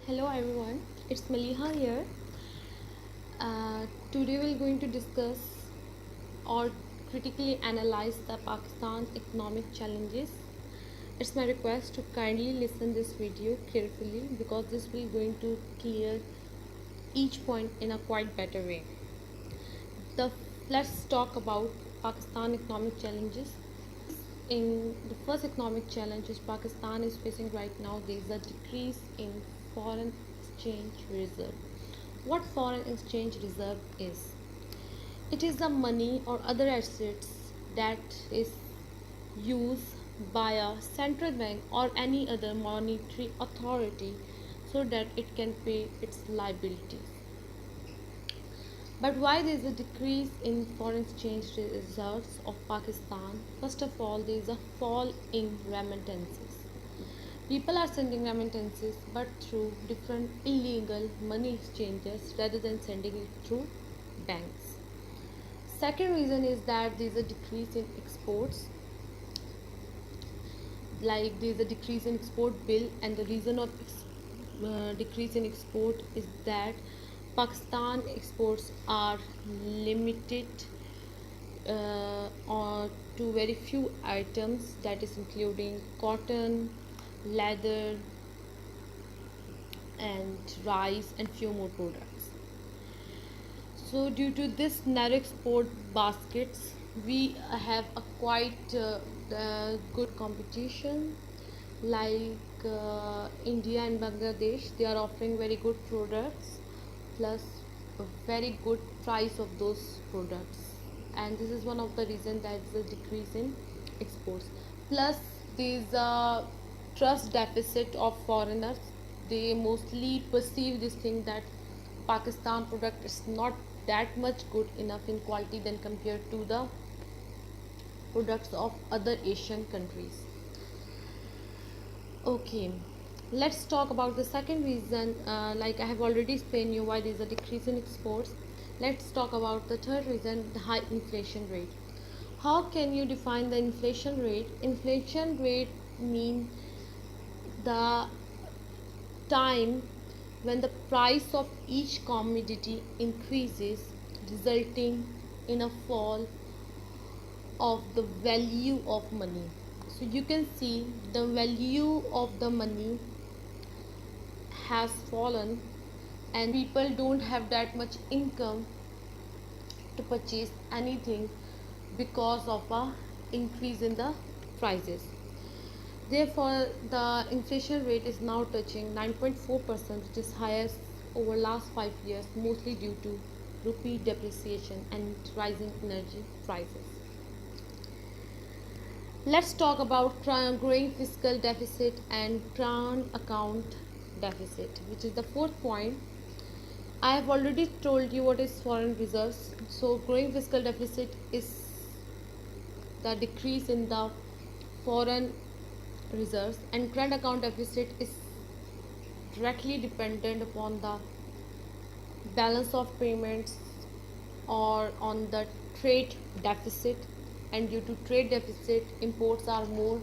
Hello everyone, it's Maliha here. Today we're going to discuss or critically analyze the Pakistan economic challenges. It's my request to kindly listen this video carefully because this will going to clear each point in a quite better way. The Let's talk about Pakistan economic challenges. In the first economic challenge which Pakistan is facing right now, there is a decrease in foreign exchange reserve. What foreign exchange reserve is? It is the money or other assets that is used by a central bank or any other monetary authority so that it can pay its liabilities. But why there is a decrease in foreign exchange reserves of Pakistan? First of all, there is a fall in remittances. People are sending remittances but through different illegal money exchanges rather than sending it through banks. Second reason is that there is a decrease in exports. Like there is a decrease in export bill, and the reason of decrease in export is that Pakistan exports are limited to very few items, that is including cotton, leather, and rice, and few more products. So due to this narrow export baskets, we have a quite good competition. Like India and Bangladesh, they are offering very good products plus a very good price of those products, and this is one of the reasons that is a decrease in exports. Plus there is a trust deficit of foreigners. They mostly perceive this thing that Pakistan product is not that much good enough in quality than compared to the products of other Asian countries. Okay, let's talk about the second reason. Like I have already explained you why there is a decrease in exports. Let's talk about the third reason, the high inflation rate. How can you define the inflation rate? Inflation rate means the time when the price of each commodity increases, resulting in a fall of the value of money. So you can see the value of the money has fallen, and people don't have that much income to purchase anything because of a increase in the prices. Therefore, the inflation rate is now touching 9.4%, which is highest over last 5 years, mostly due to rupee depreciation and rising energy prices. Let's talk about growing fiscal deficit and current account deficit, which is the fourth point. I have already told you what is foreign reserves. So, growing fiscal deficit is the decrease in the foreign reserves, and current account deficit is directly dependent upon the balance of payments or on the trade deficit, and due to trade deficit imports are more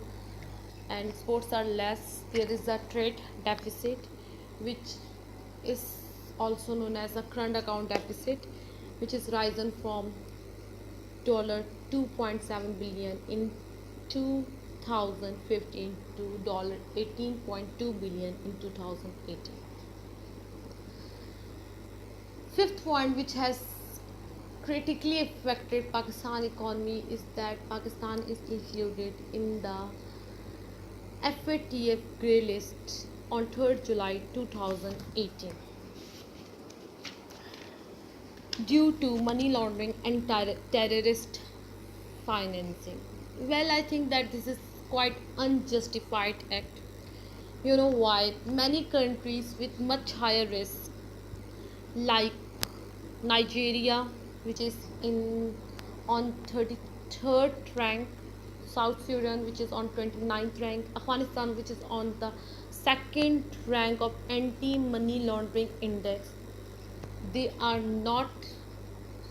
and exports are less. There is a trade deficit which is also known as a current account deficit, which is risen from $2.7 billion in 2015 to $18.2 billion in 2018. Fifth point which has critically affected Pakistan economy is that Pakistan is included in the FATF grey list on 3rd July 2018 due to money laundering and terrorist financing. Well, I think that this is quite unjustified act. You know why? Many countries with much higher risk, like Nigeria, which is in on 33rd rank, South Sudan, which is on 29th rank, Afghanistan, which is on the second rank of anti-money laundering index, they are not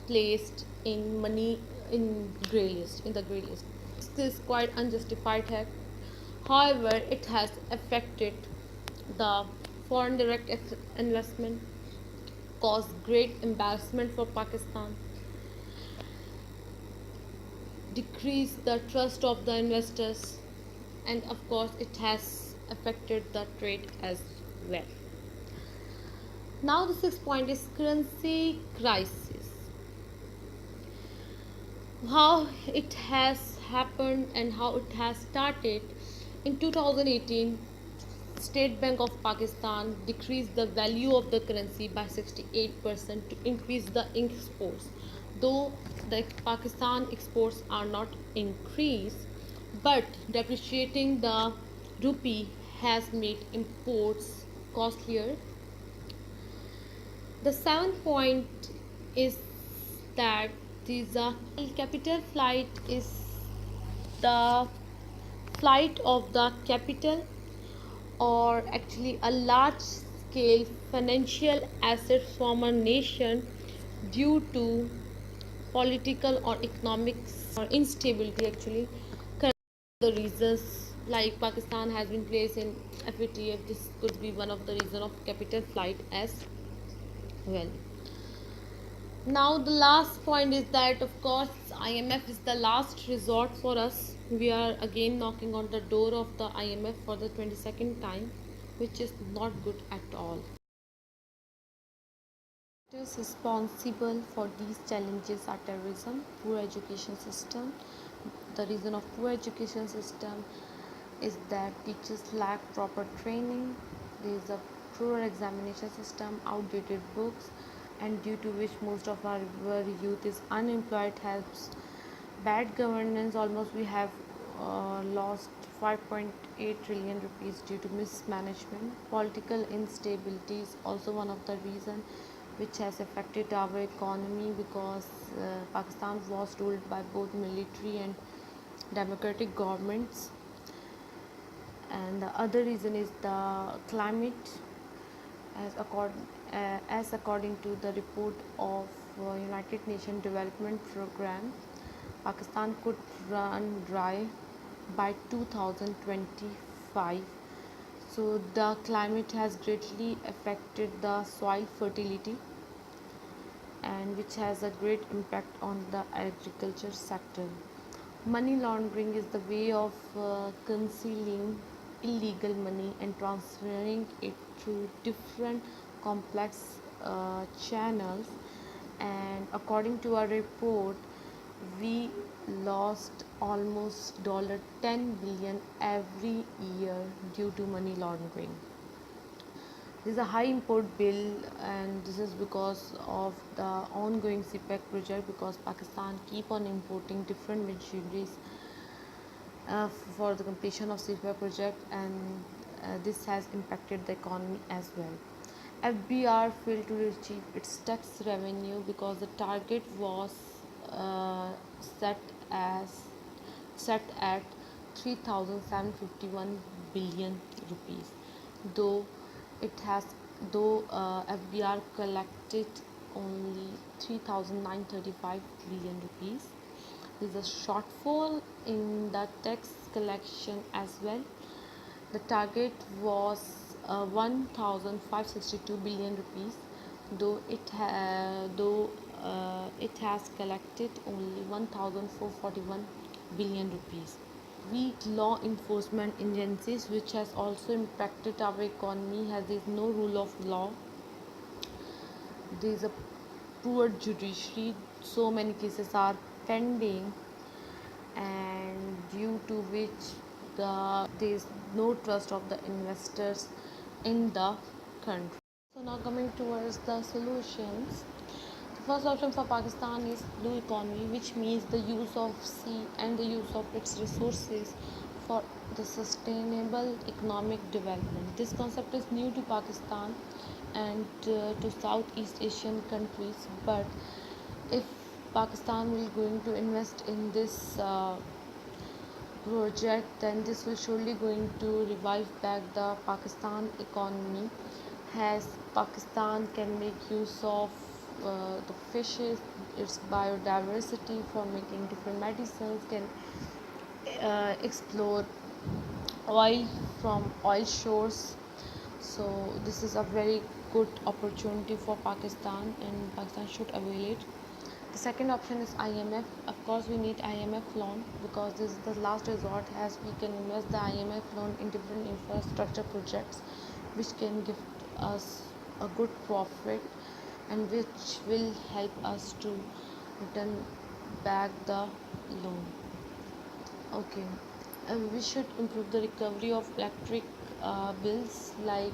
placed in money in the gray list. This is quite unjustified hack. However, it has affected the foreign direct investment, caused great embarrassment for Pakistan, decreased the trust of the investors, and of course, it has affected the trade as well. Now, the sixth point is currency crisis. How it has happened and how it has started. In 2018, State Bank of Pakistan decreased the value of the currency by 68% to increase the exports. Though the Pakistan exports are not increased, but depreciating the rupee has made imports costlier. The seventh point is that the capital flight is the flight of the capital, or actually a large scale financial assets from a nation due to political or economics or instability. Actually, the reasons, like Pakistan has been placed in FATF, this could be one of the reason of capital flight as well. Now the last point is that of course IMF is the last resort for us. We are again knocking on the door of the IMF for the 22nd time, which is not good at all. Factors responsible for these challenges are terrorism, poor education system. The reason of poor education system is that teachers lack proper training. There is a poor examination system, outdated books, and due to which most of our youth is unemployed. Helps bad governance. Almost we have lost 5.8 trillion rupees due to mismanagement. Political instability is also one of the reasons which has affected our economy, because Pakistan was ruled by both military and democratic governments. And the other reason is the climate, as according to the report of United Nations Development Program, Pakistan could run dry by 2025. So the climate has greatly affected the soil fertility, and which has a great impact on the agriculture sector. Money laundering is the way of concealing illegal money and transferring it through different complex channels. And according to our report, we lost almost $10 billion every year due to money laundering. This is a high import bill, and this is because of the ongoing CPEC project, because Pakistan keep on importing different machineries for the completion of CPEC project, and this has impacted the economy as well. FBR failed to achieve its tax revenue because the target was uh, set as set at 3,751 billion rupees, though it has FBR collected only 3,935 billion rupees. There is a shortfall in the tax collection as well. The target was 1,562 billion rupees, though it has collected only 1,441 billion rupees. Weak law enforcement agencies, which has also impacted our economy, as there is no rule of law. There is a poor judiciary. So many cases are pending, and due to which there is no trust of the investors in the country. So now coming towards the solutions. The first option for Pakistan is blue economy, which means the use of sea and the use of its resources for the sustainable economic development. This concept is new to Pakistan and to Southeast Asian countries, but if Pakistan will going to invest in this project, then this will surely going to revive back the Pakistan economy, as Pakistan can make use of the fishes, its biodiversity for making different medicines, can explore oil from oil shores. So this is a very good opportunity for Pakistan, and Pakistan should avail it. The second option is IMF. Of course, we need IMF loan because this is the last resort, as we can invest the IMF loan in different infrastructure projects which can give us a good profit and which will help us to return back the loan. Okay, we should improve the recovery of electric bills, like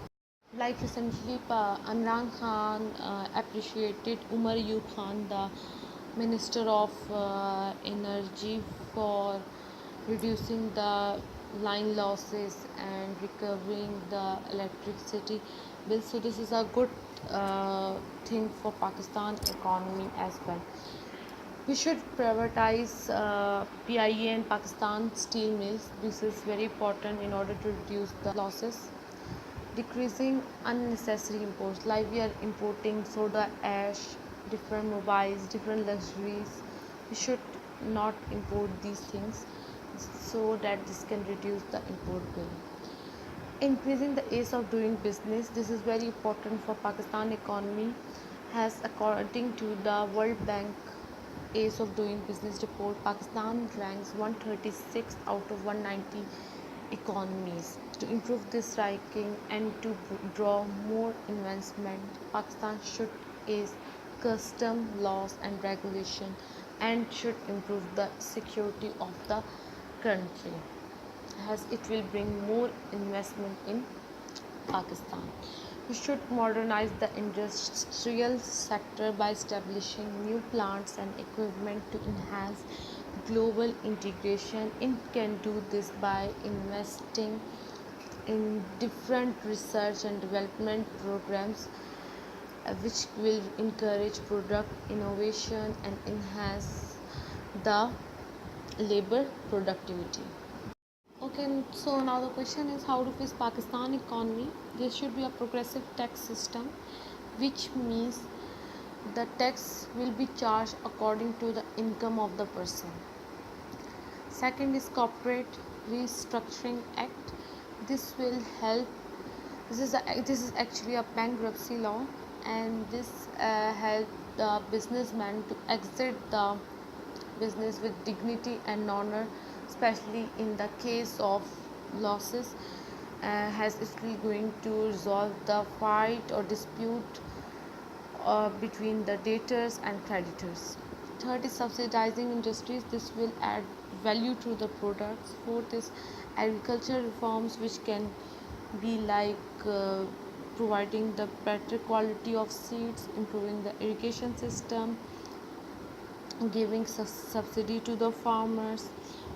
recently Imran Khan appreciated Umar Ayub Khan, the Minister of Energy, for reducing the line losses and recovering the electricity bills. So this is a good thing for Pakistan economy as well. We should privatize PIA and Pakistan steel mills. This is very important in order to reduce the losses. Decreasing unnecessary imports, like we are importing soda ash, different mobiles, different luxuries. We should not import these things so that this can reduce the import bill. Increasing the ease of doing business, this is very important for Pakistan economy, has according to the World Bank ease of doing business report, Pakistan ranks 136 out of 190 economies. To improve this ranking and to draw more investment, Pakistan should ease custom laws and regulation and should improve the security of the country, as it will bring more investment in Pakistan. We should modernize the industrial sector by establishing new plants and equipment to enhance global integration. It can do this by investing in different research and development programs which will encourage product innovation and enhance the labor productivity. Okay, so now the question is, how to fix Pakistan economy? There should be a progressive tax system, which means the tax will be charged according to the income of the person. Second is Corporate Restructuring Act. This will help. This is actually a bankruptcy law, and this help the businessman to exit the business with dignity and honor, especially in the case of losses, as it will going to resolve the fight or dispute between the debtors and creditors. Third is subsidizing industries. This will add value to the products. Fourth is agriculture reforms, which can be providing the better quality of seeds, improving the irrigation system, giving subsidy to the farmers.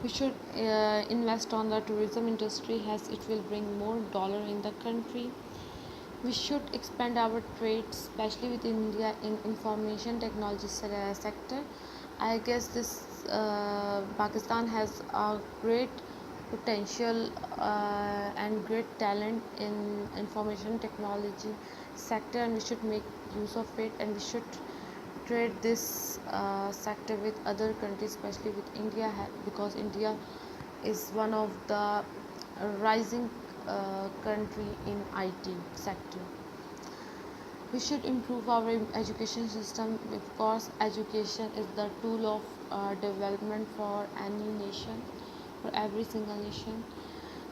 We should invest on the tourism industry, as it will bring more dollar in the country. We should expand our trade, especially with India, in information technology sector. I guess this Pakistan has a great potential and great talent in information technology sector, and we should make use of it, and we should trade this sector with other countries, especially with India, because India is one of the rising country in IT sector. We should improve our education system. Of course, education is the tool of development for any nation, for every single nation.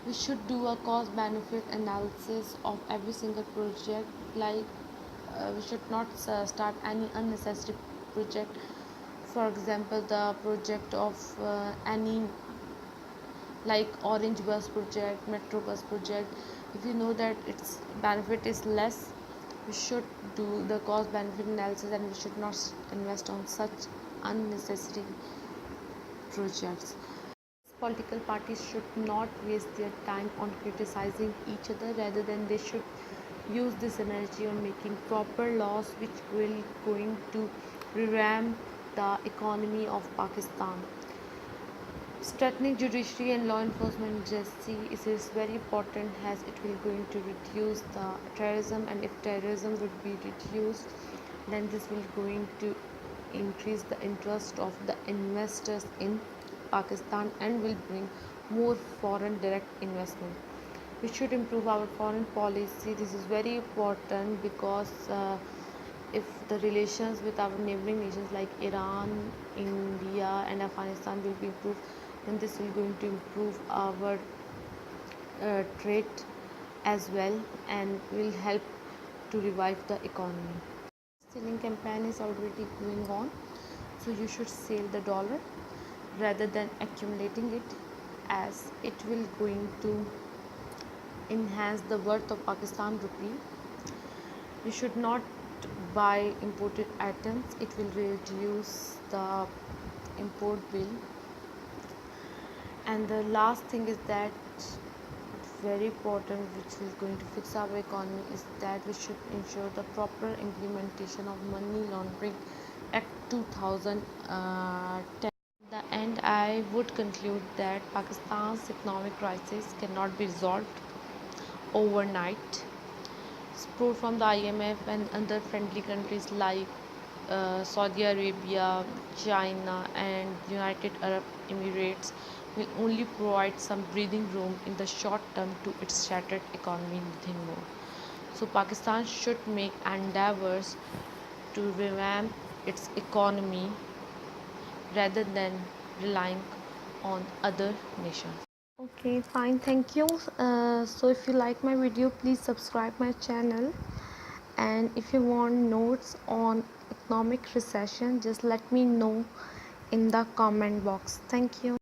We should do a cost benefit analysis of every single project, we should not start any unnecessary project. For example, the project of any, like orange bus project, metro bus project. If you know that its benefit is less, we should do the cost benefit analysis, and we should not invest on such unnecessary projects. Political parties should not waste their time on criticizing each other, rather than they should use this energy on making proper laws which will going to revamp the economy of Pakistan. Strengthening judiciary and law enforcement agency is very important, as it will going to reduce the terrorism, and if terrorism would be reduced, then this will going to increase the interest of the investors in Pakistan and will bring more foreign direct investment. We should improve our foreign policy. This is very important because if the relations with our neighboring nations like Iran, India and Afghanistan will be improved, then this will going to improve our trade as well and will help to revive the economy. Selling campaign is already going on, so you should sell the dollar rather than accumulating it, as it will going to enhance the worth of Pakistan rupee. You should not buy imported items, it will reduce the import bill. And the last thing is that very important, which is going to fix our economy, is that we should ensure the proper implementation of Money Laundering Act 2010. In the end, I would conclude that Pakistan's economic crisis cannot be resolved overnight. Support from the IMF and other friendly countries like Saudi Arabia, China, and United Arab Emirates will only provide some breathing room in the short term to its shattered economy, nothing more. So, Pakistan should make endeavors to revamp its economy rather than relying on other nations. Okay, fine, thank you. So if you like my video, please subscribe my channel, and if you want notes on economic recession, just let me know in the comment box. Thank you.